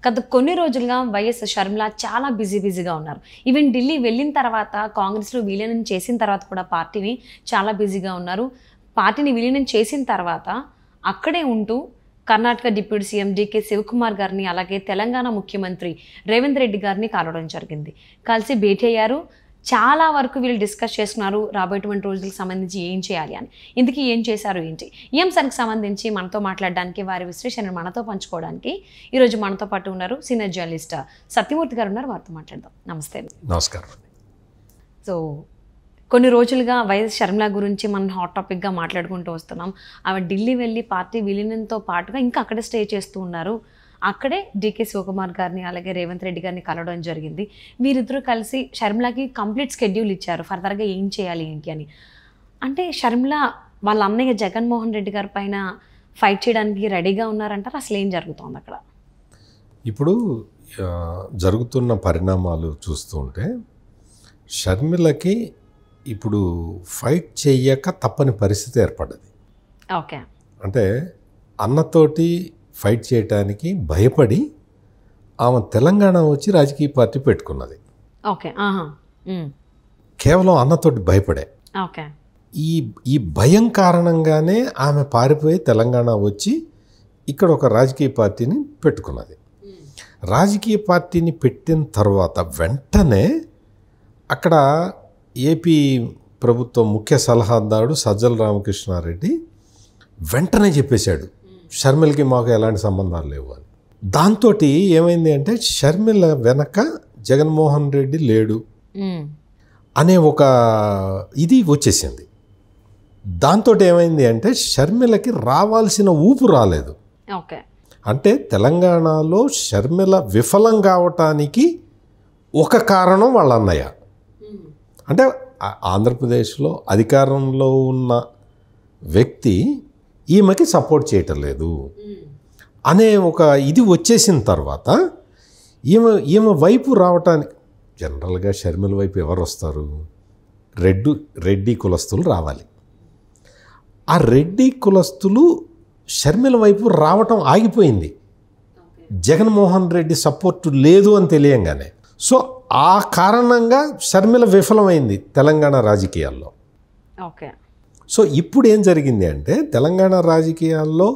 గత కొన్ని రోజులుగా వైఎస్ షర్మిల చాలా బిజీగా ఉన్నారు. ఈవెన్ ఢిల్లీ వెళ్ళిన తర్వాత కాంగ్రెస్లో విలీనం చేసిన తర్వాత కూడా పార్టీని చాలా బిజీగా ఉన్నారు. పార్టీని విలీనం చేసిన తర్వాత అక్కడే ఉంటూ కర్ణాటక డిప్యూటీ సీఎం డీకే శివకుమార్ గారిని, అలాగే తెలంగాణ ముఖ్యమంత్రి రేవంత్ రెడ్డి గారిని కలవడం జరిగింది. కలిసి భేటీ అయ్యారు. చాలా వరకు వీళ్ళు డిస్కస్ చేస్తున్నారు రాబోయేటువంటి రోజులకు సంబంధించి ఏం చేయాలి అని. ఇందుకీ ఏం చేశారు ఏంటి, ఈ అంశానికి సంబంధించి మనతో మాట్లాడడానికి, వారి విశ్లేషణను మనతో పంచుకోవడానికి ఈరోజు మనతో పాటు ఉన్నారు సీనియర్ జర్నలిస్ట్ సత్యమూర్తి గారు ఉన్నారు. వారితో మాట్లాడదాం. నమస్తే. నమస్కారం. సో కొన్ని రోజులుగా వైఎస్ షర్మిల గురించి మనం హాట్ టాపిక్గా మాట్లాడుకుంటూ వస్తున్నాం. ఆమె ఢిల్లీ వెళ్ళి పార్టీ విలీనంతో పాటుగా ఇంకా అక్కడే స్టే చేస్తూ ఉన్నారు. అక్కడే డీకే శివకుమార్ గారిని, అలాగే రేవంత్ రెడ్డి గారిని కలవడం జరిగింది. వీరిద్దరూ కలిసి షర్మిలకి కంప్లీట్ షెడ్యూల్ ఇచ్చారు, ఫర్దర్గా ఏం చేయాలి ఏంటి అని. అంటే షర్మిల వాళ్ళ అన్నయ్య జగన్మోహన్ రెడ్డి గారి పైన ఫైట్ చేయడానికి రెడీగా ఉన్నారంటారు. అసలు ఏం జరుగుతోంది అక్కడ? ఇప్పుడు జరుగుతున్న పరిణామాలు చూస్తుంటే షర్మిలకి ఇప్పుడు ఫైట్ చేయక తప్పని పరిస్థితి ఏర్పడ్డది. ఓకే. అంటే అన్నతోటి ఫైట్ చేయటానికి భయపడి ఆమె తెలంగాణ వచ్చి రాజకీయ పార్టీ పెట్టుకున్నది. ఓకే. కేవలం అన్నతోటి భయపడే. ఓకే. ఈ భయం కారణంగానే ఆమె పారిపోయి తెలంగాణ వచ్చి ఇక్కడ ఒక రాజకీయ పార్టీని పెట్టుకున్నది. రాజకీయ పార్టీని పెట్టిన తర్వాత వెంటనే అక్కడ ఏపీ ప్రభుత్వం ముఖ్య సలహాదారుడు సజ్జల రామకృష్ణారెడ్డి వెంటనే చెప్పేశాడు షర్మిలకి మాకు ఎలాంటి సంబంధాలు లేవు అని. దాంతో ఏమైంది అంటే షర్మిల వెనక జగన్మోహన్ రెడ్డి లేడు అనే ఒక ఇది వచ్చేసింది. దాంతో ఏమైంది అంటే షర్మిలకి రావాల్సిన ఊపు రాలేదు. ఓకే. అంటే తెలంగాణలో షర్మిల విఫలం కావటానికి ఒక కారణం వాళ్ళ అన్నయ్య. అంటే ఆంధ్రప్రదేశ్లో అధికారంలో ఉన్న వ్యక్తి ఈమెకి సపోర్ట్ చేయటం లేదు అనే ఒక ఇది వచ్చేసిన తర్వాత ఈమె వైపు రావటానికి జనరల్గా షర్మిల వైపు ఎవరు వస్తారు? రెడ్డి కులస్తులు రావాలి. ఆ రెడ్డి కులస్తులు షర్మిల వైపు రావటం ఆగిపోయింది జగన్మోహన్ రెడ్డి సపోర్టు లేదు అని తెలియంగానే. సో ఆ కారణంగా షర్మిల విఫలమైంది తెలంగాణ రాజకీయాల్లో. ఓకే. సో ఇప్పుడు ఏం జరిగింది అంటే తెలంగాణ రాజకీయాల్లో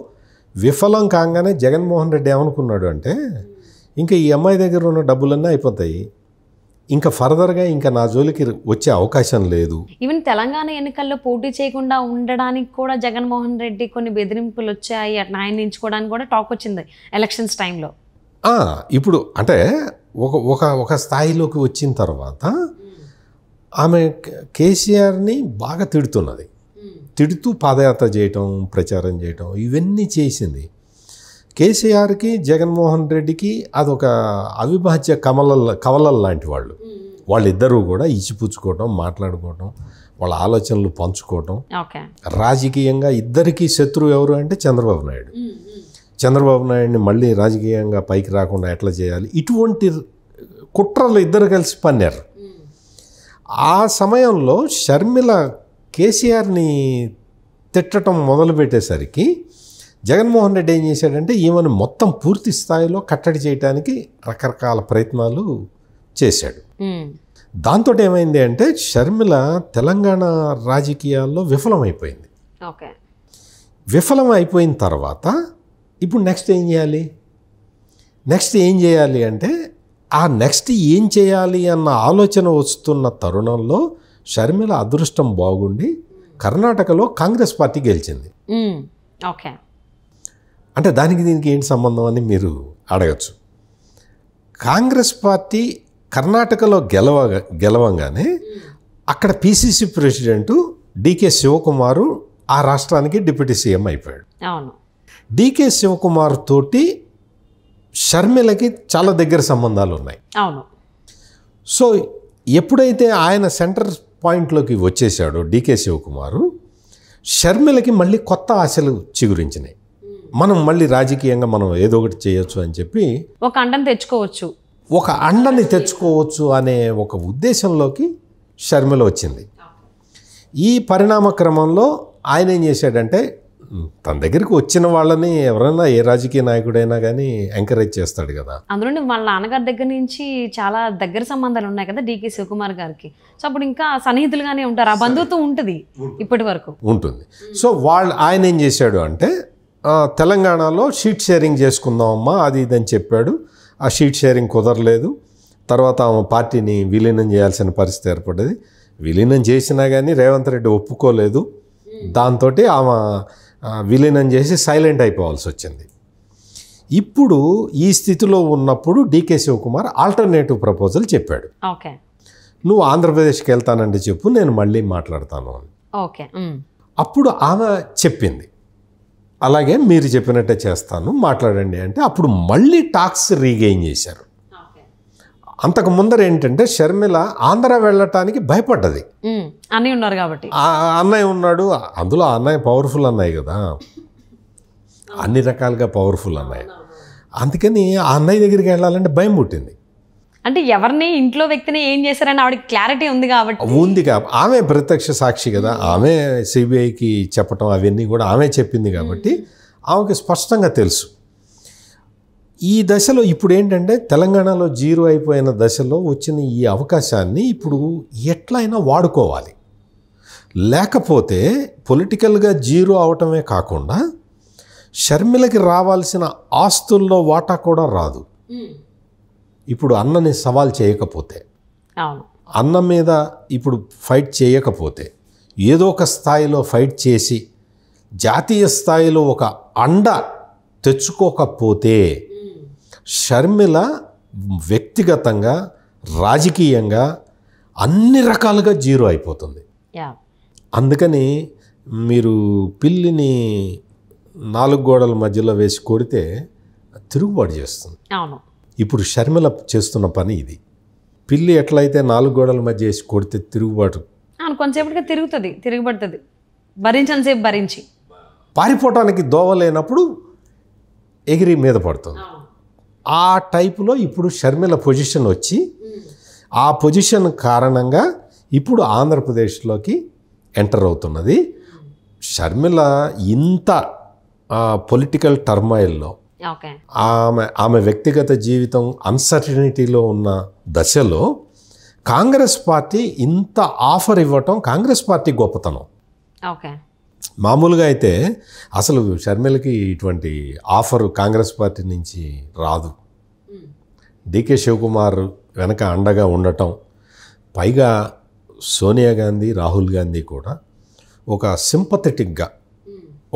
విఫలం కాగానే జగన్మోహన్ రెడ్డి ఏమనుకున్నాడు అంటే ఇంకా ఈ అమ్మాయి దగ్గర ఉన్న డబ్బులన్నీ అయిపోతాయి, ఇంకా ఫర్దర్గా ఇంకా నా జోలికి వచ్చే అవకాశం లేదు. ఈవెన్ తెలంగాణ ఎన్నికల్లో పోటీ చేయకుండా ఉండడానికి కూడా జగన్మోహన్ రెడ్డి కొన్ని బెదిరింపులు వచ్చాయి, అట్లా ఆయన ఎంచుకోవడానికి కూడా టాక్ వచ్చింది ఎలక్షన్స్ టైంలో. ఇప్పుడు అంటే ఒక స్థాయిలోకి వచ్చిన తర్వాత ఆమె కేసీఆర్ని బాగా తిడుతున్నది. తిడుతూ పాదయాత్ర చేయటం, ప్రచారం చేయటం ఇవన్నీ చేసింది. కేసీఆర్కి జగన్మోహన్ రెడ్డికి అదొక అవిభాజ్య కవలలు లాంటి వాళ్ళిద్దరూ కూడా ఇచ్చిపుచ్చుకోవటం, మాట్లాడుకోవటం, వాళ్ళ ఆలోచనలు పంచుకోవటం. రాజకీయంగా ఇద్దరికీ శత్రువు ఎవరు అంటే చంద్రబాబు నాయుడిని మళ్ళీ రాజకీయంగా పైకి రాకుండా ఎట్లా చేయాలి, ఇటువంటి కుట్రలు ఇద్దరు కలిసి పన్నారు. ఆ సమయంలో షర్మిల కేసీఆర్ని తిట్టడం మొదలుపెట్టేసరికి జగన్మోహన్ రెడ్డి ఏం చేశాడంటే ఈమెను మొత్తం పూర్తి స్థాయిలో కట్టడి చేయడానికి రకరకాల ప్రయత్నాలు చేశాడు. దాంతో ఏమైంది అంటే షర్మిల తెలంగాణ రాజకీయాల్లో విఫలమైపోయింది. విఫలం అయిపోయిన తర్వాత ఇప్పుడు నెక్స్ట్ ఏం చేయాలి అంటే ఆ నెక్స్ట్ ఏం చేయాలి అన్న ఆలోచన వస్తున్న తరుణంలో షర్మిల అదృష్టం బాగుండి కర్ణాటకలో కాంగ్రెస్ పార్టీ గెలిచింది. ఓకే. అంటే దీనికి ఏంటి సంబంధం అని మీరు అడగచ్చు. కాంగ్రెస్ పార్టీ కర్ణాటకలో గెలవంగానే అక్కడ పిసిసి ప్రెసిడెంటు డీకే శివకుమారు ఆ రాష్ట్రానికి డిప్యూటీ సీఎం అయిపోయాడు. డీకే శివకుమార్ తోటి షర్మిలకి చాలా దగ్గర సంబంధాలు ఉన్నాయి. సో ఎప్పుడైతే ఆయన సెంటర్ పాయింట్లోకి వచ్చేసాడో డీకే శివకుమారు, షర్మిలకి మళ్ళీ కొత్త ఆశలు చిగురించినాయి. మనం మళ్ళీ రాజకీయంగా మనం ఏదో ఒకటి చేయొచ్చు అని చెప్పి ఒక అండని తెచ్చుకోవచ్చు అనే ఒక ఉద్దేశంలోకి షర్మిల వచ్చింది. ఈ పరిణామ క్రమంలో ఆయన ఏం చేశాడంటే తన దగ్గరికి వచ్చిన వాళ్ళని ఎవరైనా ఏ రాజకీయ నాయకుడైనా కానీ ఎంకరేజ్ చేస్తాడు కదా. అందులో వాళ్ళ నాన్నగారి దగ్గర నుంచి చాలా దగ్గర సంబంధాలు ఉన్నాయి కదా డీకే శివకుమార్ గారికి. సో అప్పుడు ఇంకా సన్నిహితులుగానే ఉంటారు, ఆ బంధుత్వం ఉంటుంది ఇప్పటి వరకు ఉంటుంది. సో ఆయన ఏం చేశాడు అంటే తెలంగాణలో షీట్ షేరింగ్ చేసుకుందామమ్మా అది ఇదని చెప్పాడు. ఆ షీట్ షేరింగ్ కుదరలేదు. తర్వాత ఆమె పార్టీని విలీనం చేయాల్సిన పరిస్థితి ఏర్పడ్డది. విలీనం చేసినా కానీ రేవంత్ రెడ్డి ఒప్పుకోలేదు. దాంతో ఆమె విలీనం చేసి సైలెంట్ అయిపోవాల్సి వచ్చింది. ఇప్పుడు ఈ స్థితిలో ఉన్నప్పుడు డీకే శివకుమార్ ఆల్టర్నేటివ్ ప్రపోజల్ చెప్పాడు. ఓకే, నువ్వు ఆంధ్రప్రదేశ్కి వెళ్తానంటే చెప్పు, నేను మళ్ళీ మాట్లాడతాను అని. ఓకే, అప్పుడు ఆమె చెప్పింది అలాగే మీరు చెప్పినట్టే చేస్తాను, మాట్లాడండి అంటే అప్పుడు మళ్ళీ టాక్స్ రీగెయిన్ చేశారు. అంతకు ముందర ఏంటంటే షర్మిల ఆంధ్ర వెళ్ళటానికి భయపడ్డది. అన్నయ్య ఉన్నారు కాబట్టి, అన్నయ్య ఉన్నాడు, అందులో అన్నయ్య పవర్ఫుల్ అన్నయ్య కదా, అన్ని రకాలుగా పవర్ఫుల్ అన్నయ్య. అందుకని ఆ అన్నయ్య దగ్గరికి వెళ్ళాలంటే భయం పుట్టింది. అంటే ఎవరిని ఇంట్లో వ్యక్తిని ఏం చేశారని ఆవిడకి క్లారిటీ ఉంది కాబట్టి ఆమె ప్రత్యక్ష సాక్షి కదా, ఆమె సిబిఐకి చెప్పటం అవన్నీ కూడా ఆమె చెప్పింది కాబట్టి ఆమెకి స్పష్టంగా తెలుసు. ఈ దశలో ఇప్పుడు ఏంటంటే తెలంగాణలో జీరో అయిపోయిన దశలో వచ్చిన ఈ అవకాశాన్ని ఇప్పుడు ఎట్లయినా వాడుకోవాలి. లేకపోతే పొలిటికల్గా జీరో అవటమే కాకుండా షర్మిలకి రావాల్సిన ఆస్తుల్లో వాటా కూడా రాదు. ఇప్పుడు అన్నని సవాల్ చేయకపోతే, అన్న మీద ఇప్పుడు ఫైట్ చేయకపోతే, ఏదో ఒక స్థాయిలో ఫైట్ చేసి జాతీయ స్థాయిలో ఒక అండ తెచ్చుకోకపోతే షర్మిల వ్యక్తిగతంగా రాజకీయంగా అన్ని రకాలుగా జీరో అయిపోతుంది. అందుకని మీరు పిల్లిని 4 గోడల మధ్యలో వేసి కొడితే తిరుగుబాటు చేస్తుంది. ఇప్పుడు షర్మిల చేస్తున్న పని ఇది. పిల్లి ఎట్లయితే 4 గోడల మధ్య వేసి కొడితే తిరుగుబాటు కొంచెంసేపటిగా తిరుగుబడుతుంది, భరించనిసేపు భరించి పారిపోవటానికి దోవలేనప్పుడు ఎగిరి మీద పడుతుంది. ఆ టైపులో ఇప్పుడు షర్మిల పొజిషన్ వచ్చి ఆ పొజిషన్ కారణంగా ఇప్పుడు ఆంధ్రప్రదేశ్లోకి ఎంటర్ అవుతున్నది. షర్మిల ఇంత పొలిటికల్ టర్మాయిల్లో ఆమె వ్యక్తిగత జీవితం అన్సర్టనిటీలో ఉన్న దశలో కాంగ్రెస్ పార్టీ ఇంత ఆఫర్ ఇవ్వటం కాంగ్రెస్ పార్టీ గొప్పతనం. మామూలుగా అయితే అసలు షర్మిలకి ఇటువంటి ఆఫర్ కాంగ్రెస్ పార్టీ నుంచి రాదు. డీకే శివకుమార్ వెనక అండగా ఉండటం, పైగా సోనియా గాంధీ, రాహుల్ గాంధీ కూడా ఒక సింపథెటిక్గా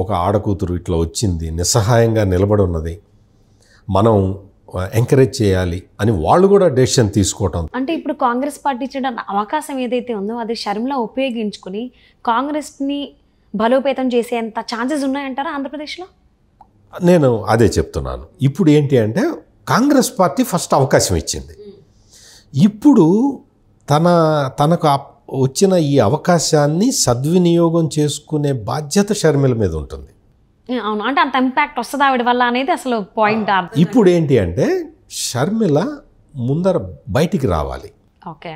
ఒక ఆడకూతురు ఇట్లా వచ్చింది, నిస్సహాయంగా నిలబడి ఉన్నది, మనం ఎంకరేజ్ చేయాలి అని వాళ్ళు కూడా డెసిషన్ తీసుకోవటం. అంటే ఇప్పుడు కాంగ్రెస్ పార్టీ ఇచ్చిన అవకాశం ఏదైతే ఉందో అది షర్మిల ఉపయోగించుకుని కాంగ్రెస్ని బలోపేతం చేసేంత ఛాన్సెస్ ఉన్నాయంటారా ఆంధ్రప్రదేశ్లో? నేను అదే చెప్తున్నాను. ఇప్పుడు ఏంటి అంటే కాంగ్రెస్ పార్టీ ఫస్ట్ అవకాశం ఇచ్చింది. ఇప్పుడు తనకు వచ్చిన ఈ అవకాశాన్ని సద్వినియోగం చేసుకునే బాధ్యత షర్మిల మీద ఉంటుంది. అవును, అంటే అంత ఇంపాక్ట్ వస్తుంది ఆవిడ వల్ల అనేది అసలు పాయింట్. ఇప్పుడు ఏంటి అంటే షర్మిల ముందర బయటికి రావాలి. ఓకే,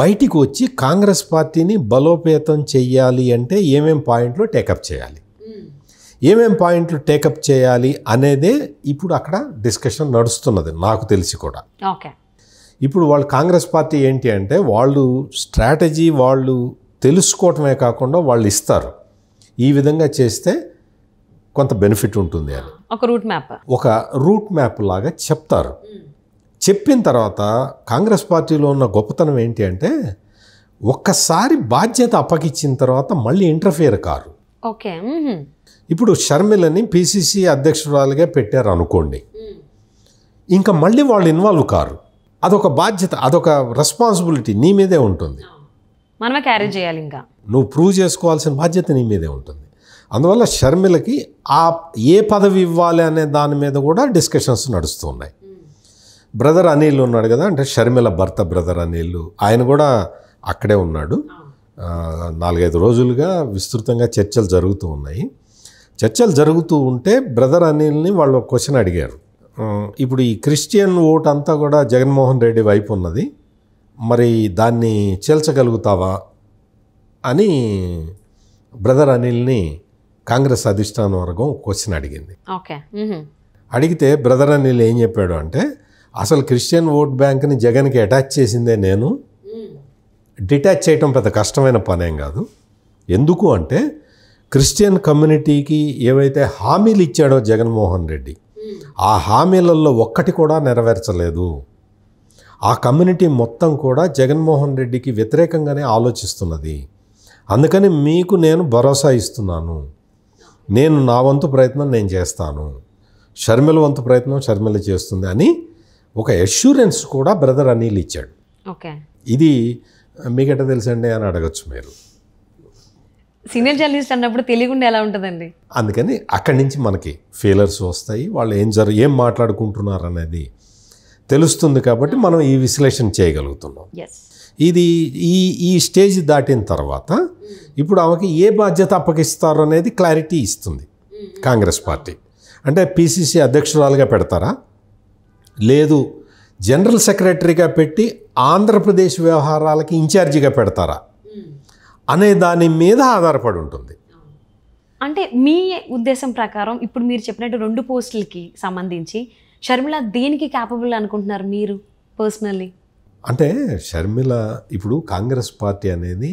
బయటికి వచ్చి కాంగ్రెస్ పార్టీని బలోపేతం చెయ్యాలి అంటే ఏమేం పాయింట్లు టేకప్ చేయాలి, ఏమేం పాయింట్లు టేకప్ చేయాలి అనేదే ఇప్పుడు అక్కడ డిస్కషన్ నడుస్తున్నది నాకు తెలిసి కూడా. ఓకే, ఇప్పుడు వాళ్ళు కాంగ్రెస్ పార్టీ ఏంటి అంటే వాళ్ళు స్ట్రాటజీ వాళ్ళు తెలుసుకోవటమే కాకుండా వాళ్ళు ఇస్తారు, ఈ విధంగా చేస్తే కొంత బెనిఫిట్ ఉంటుంది అని ఒక రూట్ మ్యాప్ లాగా చెప్తారు. చెప్పిన తర్వాత కాంగ్రెస్ పార్టీలో ఉన్న గొప్పతనం ఏంటి అంటే ఒక్కసారి బాధ్యత అప్పగిచ్చిన తర్వాత మళ్ళీ ఇంటర్ఫియర్ కారు. ఓకే, ఇప్పుడు షర్మిలని పిసిసి అధ్యక్షురాలుగా పెట్టారు అనుకోండి, ఇంకా మళ్ళీ వాళ్ళు ఇన్వాల్వ్ కారు. అదొక బాధ్యత, అదొక రెస్పాన్సిబిలిటీ నీ మీదే ఉంటుంది, మనమే క్యారీ చేయాలి, ఇంకా నువ్వు ప్రూవ్ చేసుకోవాల్సిన బాధ్యత నీ మీదే ఉంటుంది. అందువల్ల షర్మిలకి ఏ పదవి ఇవ్వాలి అనే దాని మీద కూడా డిస్కషన్స్ నడుస్తూ ఉన్నాయి. బ్రదర్ అనిల్ ఉన్నాడు కదా, అంటే షర్మిల భర్త బ్రదర్ అనిల్, ఆయన కూడా అక్కడే ఉన్నాడు. 4-5 రోజులుగా విస్తృతంగా చర్చలు జరుగుతూ ఉన్నాయి. చర్చలు జరుగుతూ ఉంటే బ్రదర్ అనిల్ని వాళ్ళు ఒక క్వశ్చన్ అడిగారు. ఇప్పుడు ఈ క్రిస్టియన్ ఓట్ అంతా కూడా జగన్మోహన్ రెడ్డి వైపు ఉన్నది, మరి దాన్ని చేల్చగలుగుతావా అని బ్రదర్ అనిల్ని కాంగ్రెస్ అధిష్టాన వర్గం క్వశ్చన్ అడిగింది. ఓకే. అడిగితే బ్రదర్ అనిల్ ఏం చెప్పాడు అంటే, అసలు క్రిస్టియన్ ఓట్ బ్యాంక్ని జగన్కి అటాచ్ చేసిందే నేను, డిటాచ్ చేయటం పెద్ద కష్టమైన పనేం కాదు. ఎందుకు అంటే క్రిస్టియన్ కమ్యూనిటీకి ఏవైతే హామీలు ఇచ్చాడో జగన్మోహన్ రెడ్డి, ఆ హామీలలో ఒక్కటి కూడా నెరవేర్చలేదు. ఆ కమ్యూనిటీ మొత్తం కూడా జగన్మోహన్ రెడ్డికి వ్యతిరేకంగానే ఆలోచిస్తున్నది. అందుకని మీకు నేను భరోసా ఇస్తున్నాను, నేను నా వంతు ప్రయత్నం నేను చేస్తాను, షర్మిల వంతు ప్రయత్నం షర్మిల చేస్తుంది అని ఒక అష్యూరెన్స్ కూడా బ్రదర్ అనిల్ ఇచ్చాడు. ఓకే. ఇది మీకెట్ట తెలుసండి అని అడగచ్చు మీరు. సీనియర్ జర్నలిస్ట్ అన్నప్పుడు తెలియకుండా ఎలా ఉంటుందండి? అందుకని అక్కడి నుంచి మనకి ఫెయిలర్స్ వస్తాయి, వాళ్ళు ఏం మాట్లాడుకుంటున్నారు అనేది తెలుస్తుంది. కాబట్టి మనం ఈ విశ్లేషణ చేయగలుగుతున్నాం. ఇది ఈ స్టేజ్ దాటిన తర్వాత ఇప్పుడు ఆమెకి ఏ బాధ్యత అప్పగిస్తారు అనేది క్లారిటీ ఇస్తుంది కాంగ్రెస్ పార్టీ. అంటే పిసిసి అధ్యక్షురాలుగా పెడతారా, లేదు జనరల్ సెక్రటరీగా పెట్టి ఆంధ్రప్రదేశ్ వ్యవహారాలకి ఇన్ఛార్జిగా పెడతారా అనే దాని మీద ఆధారపడి ఉంటుంది. అంటే మీ ఉద్దేశం ప్రకారం ఇప్పుడు మీరు చెప్పినట్టు 2 పోస్టులకి సంబంధించి షర్మిల దేనికి క్యాపబుల్ అనుకుంటున్నారు మీరు పర్సనల్లీ? అంటే షర్మిల ఇప్పుడు కాంగ్రెస్ పార్టీ అనేది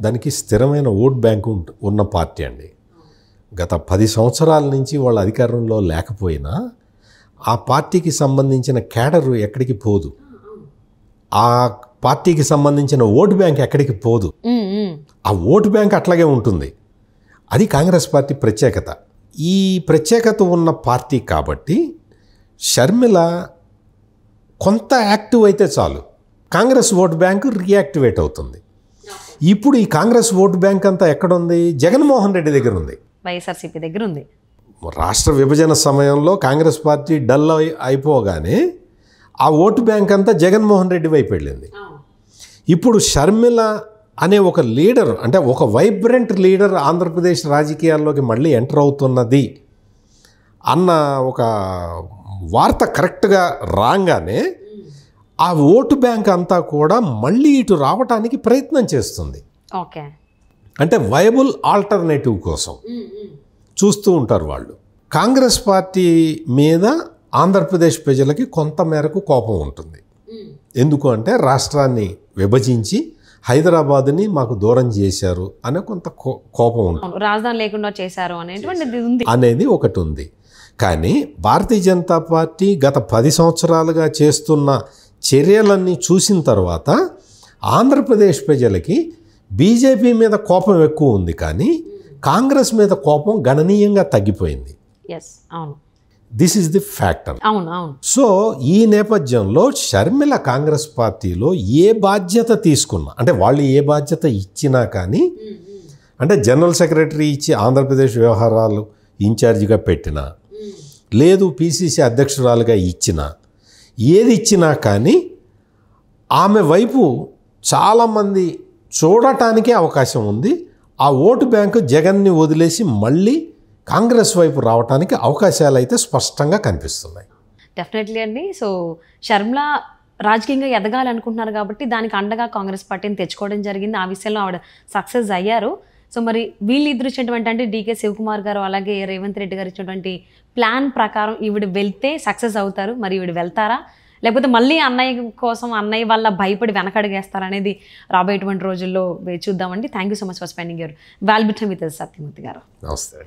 దానికి స్థిరమైన ఓట్ బ్యాంకు ఉన్న పార్టీ అండి. గత 10 సంవత్సరాల నుంచి వాళ్ళ అధికారంలో లేకపోయినా ఆ పార్టీకి సంబంధించిన క్యాడరు ఎక్కడికి పోదు, ఆ పార్టీకి సంబంధించిన ఓటు బ్యాంక్ ఎక్కడికి పోదు, ఆ ఓటు బ్యాంక్ అట్లాగే ఉంటుంది. అది కాంగ్రెస్ పార్టీ ప్రత్యేకత. ఈ ప్రత్యేకత ఉన్న పార్టీ కాబట్టి షర్మిల కొంత యాక్టివ్ అయితే చాలు, కాంగ్రెస్ ఓటు బ్యాంకు రియాక్టివేట్ అవుతుంది. ఇప్పుడు ఈ కాంగ్రెస్ ఓటు బ్యాంక్ అంతా ఎక్కడుంది? జగన్మోహన్ రెడ్డి దగ్గర ఉంది, వైఎస్ఆర్సీపీ దగ్గర ఉంది. రాష్ట్ర విభజన సమయంలో కాంగ్రెస్ పార్టీ డల్ అయిపోగానే ఆ ఓటు బ్యాంక్ అంతా జగన్మోహన్ రెడ్డి వైపు వెళ్ళింది. ఇప్పుడు షర్మిల అనే ఒక లీడర్, అంటే ఒక వైబ్రెంట్ లీడర్ ఆంధ్రప్రదేశ్ రాజకీయాల్లోకి మళ్ళీ ఎంటర్ అవుతున్నది అన్న ఒక వార్త కరెక్ట్గా రాగానే ఆ ఓటు బ్యాంక్ అంతా కూడా మళ్ళీ ఇటు రావటానికి ప్రయత్నం చేస్తుంది. ఓకే. అంటే వైబుల్ ఆల్టర్నేటివ్ కోసం చూస్తూ ఉంటారు వాళ్ళు. కాంగ్రెస్ పార్టీ మీద ఆంధ్రప్రదేశ్ ప్రజలకి కొంత మేరకు కోపం ఉంటుంది. ఎందుకు అంటే రాష్ట్రాన్ని విభజించి హైదరాబాద్ని మాకు దూరం చేశారు అనే కొంత కోపం ఉంటుంది, రాజధాని లేకుండా చేశారు అనేది ఒకటి ఉంది. కానీ భారతీయ జనతా పార్టీ గత 10 సంవత్సరాలుగా చేస్తున్న చర్యలన్నీ చూసిన తర్వాత ఆంధ్రప్రదేశ్ ప్రజలకి బీజేపీ మీద కోపం ఎక్కువ ఉంది, కానీ కాంగ్రెస్ మీద కోపం గణనీయంగా తగ్గిపోయింది. This is the fact. So ఈ నేపథ్యంలో షర్మిల కాంగ్రెస్ పార్టీలో ఏ బాధ్యత తీసుకున్నా, అంటే వాళ్ళు ఏ బాధ్యత ఇచ్చినా కానీ, అంటే జనరల్ సెక్రటరీ ఇచ్చి ఆంధ్రప్రదేశ్ వ్యవహారాలు ఇన్ఛార్జిగా పెట్టినా, లేదు పిసిసి అధ్యక్షురాలుగా ఇచ్చినా, ఏది ఇచ్చినా కానీ ఆమె వైపు చాలామంది చూడటానికే అవకాశం ఉంది. ఆ ఓటు బ్యాంకు జగన్ని వదిలేసి మళ్ళీ కాంగ్రెస్ వైపు రావడానికి అవకాశాలు అయితే స్పష్టంగా కనిపిస్తున్నాయి. డెఫినెట్లీ అండి. సో షర్మిల రాజకీయంగా ఎదగాలనుకుంటున్నారు కాబట్టి దానికి అండగా కాంగ్రెస్ పార్టీని తెచ్చుకోవడం జరిగింది. ఆ విషయంలో ఆవిడ సక్సెస్ అయ్యారు. సో మరి వీళ్ళు ఇద్దరు ఇచ్చినటువంటి అంటే డీకే శివకుమార్ గారు అలాగే రేవంత్ రెడ్డి గారు ఇచ్చినటువంటి ప్లాన్ ప్రకారం ఈవిడ వెళ్తే సక్సెస్ అవుతారు. మరి ఈవిడ వెళ్తారా, లేకపోతే మళ్ళీ అన్నయ్య కోసం అన్నయ్య వల్ల భయపడి వెనకడుగేస్తారనేది రాబోయేటువంటి రోజుల్లో చూద్దామండి. Thank you so much for spending your valuable time with Satyamurthy గారు. నమస్తే.